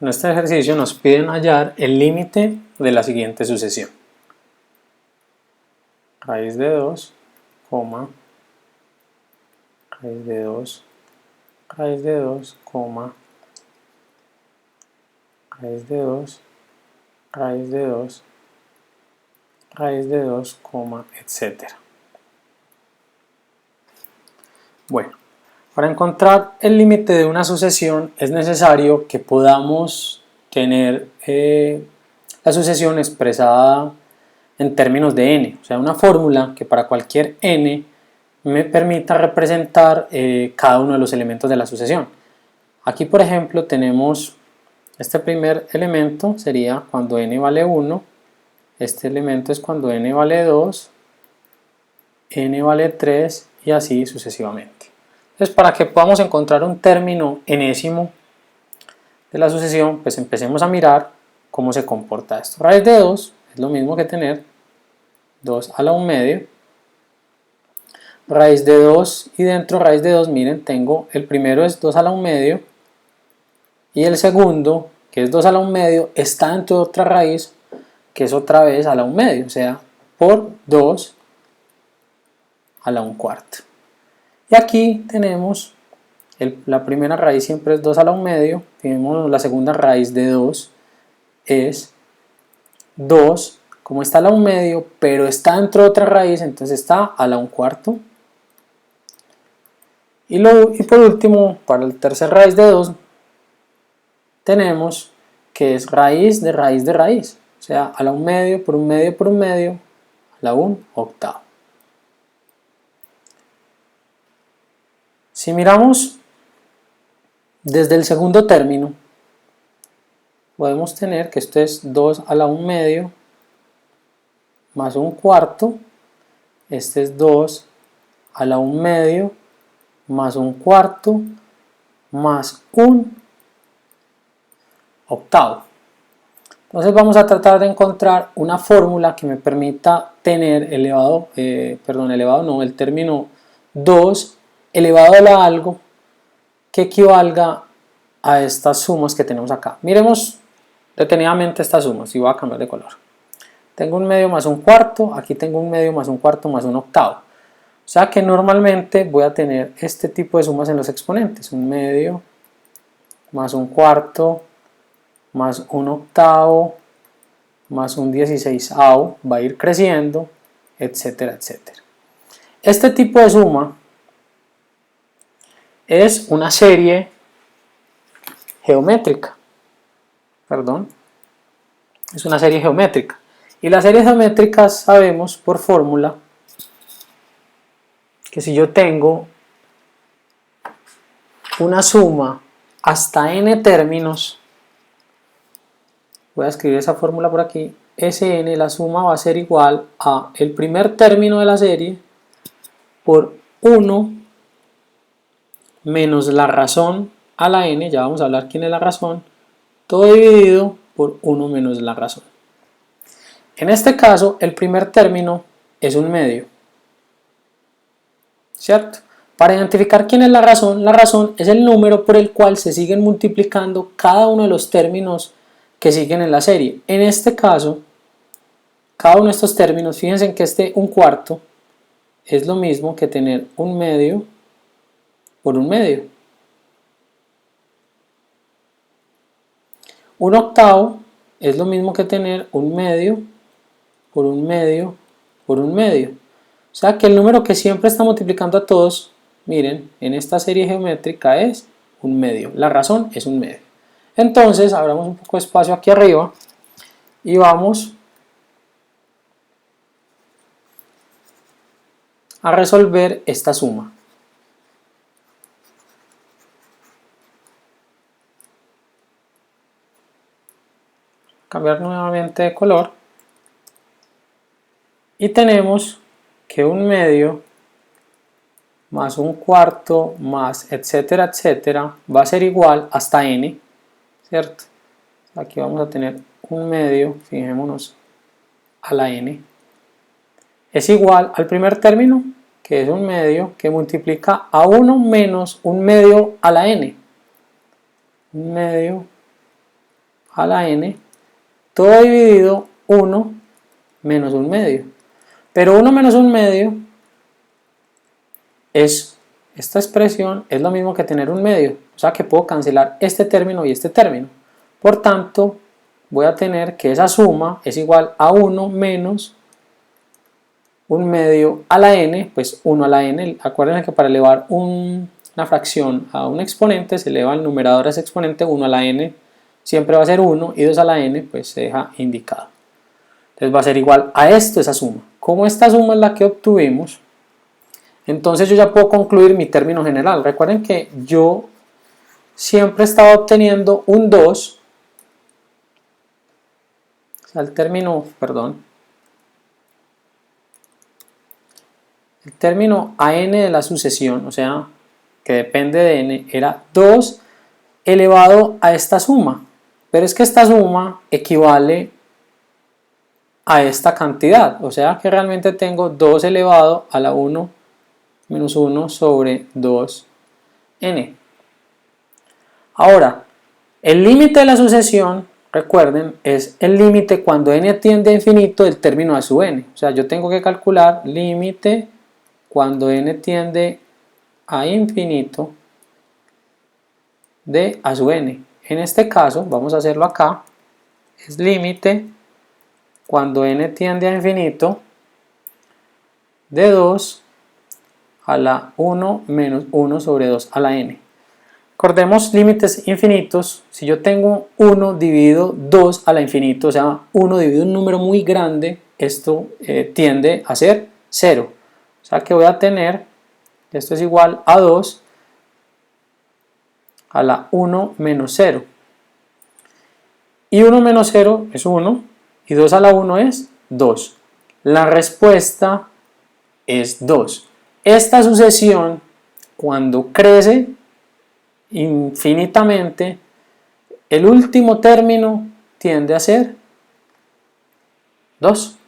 En este ejercicio nos piden hallar el límite de la siguiente sucesión. Raíz de 2, coma, raíz de 2, raíz de 2, coma, raíz de 2, raíz de 2, raíz de 2, coma, etc. Bueno, para encontrar el límite de una sucesión es necesario que podamos tener la sucesión expresada en términos de n, o sea, una fórmula que para cualquier n me permita representar cada uno de los elementos de la sucesión. Aquí, por ejemplo, tenemos este primer elemento, sería cuando n vale 1, este elemento es cuando n vale 2, n vale 3 y así sucesivamente. Entonces, para que podamos encontrar un término enésimo de la sucesión, pues empecemos a mirar cómo se comporta esto. Raíz de 2 es lo mismo que tener 2 a la 1 medio. Raíz de 2 y dentro raíz de 2, miren, tengo el primero es 2 a la 1 medio y el segundo, que es 2 a la 1 medio, está dentro de otra raíz que es otra vez a la 1 medio, o sea, por 2 a la 1 cuarta. Y aquí tenemos la primera raíz siempre es 2 a la 1 medio, tenemos la segunda raíz de 2 es 2, como está a la 1 medio, pero está dentro de otra raíz, entonces está a la 1 cuarto. Y por último, para el tercer raíz de 2, tenemos que es raíz de raíz de raíz, o sea, a la 1 medio, por 1 medio, por 1 medio, a la 1 octavo. Si miramos desde el segundo término, podemos tener que esto es 2 a la 1 medio más 1 cuarto, este es 2 a la 1 medio más 1 cuarto más 1 octavo. Entonces vamos a tratar de encontrar una fórmula que me permita tener el término 2 elevado a la algo que equivalga a estas sumas que tenemos acá. Miremos detenidamente estas sumas y voy a cambiar de color. Tengo 1 medio más 1 cuarto, aquí tengo 1 medio más 1 cuarto más 1 octavo. O sea que normalmente voy a tener este tipo de sumas en los exponentes. 1 medio más 1 cuarto más 1 octavo más un 16avo, va a ir creciendo, etcétera, etcétera. Este tipo de suma es una serie geométrica, es una serie geométrica. Y las series geométricas sabemos por fórmula que si yo tengo una suma hasta n términos, voy a escribir esa fórmula por aquí, Sn, la suma va a ser igual a el primer término de la serie por 1 menos la razón a la n, ya vamos a hablar quién es la razón, todo dividido por 1 menos la razón. En este caso, el primer término es 1 medio, ¿cierto? Para identificar quién es la razón es el número por el cual se siguen multiplicando cada uno de los términos que siguen en la serie. En este caso, cada uno de estos términos, fíjense en que este 1 cuarto es lo mismo que tener 1 medio por 1 medio. 1 octavo es lo mismo que tener 1 medio por 1 medio por 1 medio. O sea que el número que siempre está multiplicando a todos, miren, en esta serie geométrica es 1 medio. La razón es 1 medio. Entonces, abramos un poco de espacio aquí arriba y vamos a resolver esta suma. Cambiar nuevamente de color y tenemos que 1 medio más 1 cuarto más etcétera etcétera va a ser igual hasta n, ¿cierto? Aquí vamos a tener 1 medio, fijémonos, a la n es igual al primer término, que es 1 medio, que multiplica a 1 menos 1 medio a la n. 1 medio a la n, todo dividido 1 menos 1 medio. Pero 1 menos 1 medio es, esta expresión es lo mismo que tener 1 medio, o sea que puedo cancelar este término y este término. Por tanto, voy a tener que esa suma es igual a 1 menos 1 medio a la n, pues 1 a la n. Acuérdense que para elevar una fracción a un exponente se eleva el numerador a ese exponente, 1 a la n siempre va a ser 1 y 2 a la n pues se deja indicado. Entonces va a ser igual a esto, esa suma. Como esta suma es la que obtuvimos, entonces yo ya puedo concluir mi término general. Recuerden que yo siempre estaba obteniendo un 2, o sea, el término an de la sucesión, o sea, que depende de n, era 2 elevado a esta suma. Pero es que esta suma equivale a esta cantidad, o sea que realmente tengo 2 elevado a la 1 menos 1 sobre 2n. Ahora, el límite de la sucesión, recuerden, es el límite cuando n tiende a infinito del término a sub n. O sea, yo tengo que calcular límite cuando n tiende a infinito de a sub n. En este caso, vamos a hacerlo acá, es límite cuando n tiende a infinito de 2 a la 1 menos 1 sobre 2 a la n. Recordemos límites infinitos. Si yo tengo 1 dividido 2 a la infinito, o sea, 1 dividido un número muy grande, esto tiende a ser 0. O sea que voy a tener, esto es igual a 2 a la 1 menos 0. Y 1 menos 0 es 1, y 2 a la 1 es 2. La respuesta es 2. Esta sucesión, cuando crece infinitamente, el último término tiende a ser 2.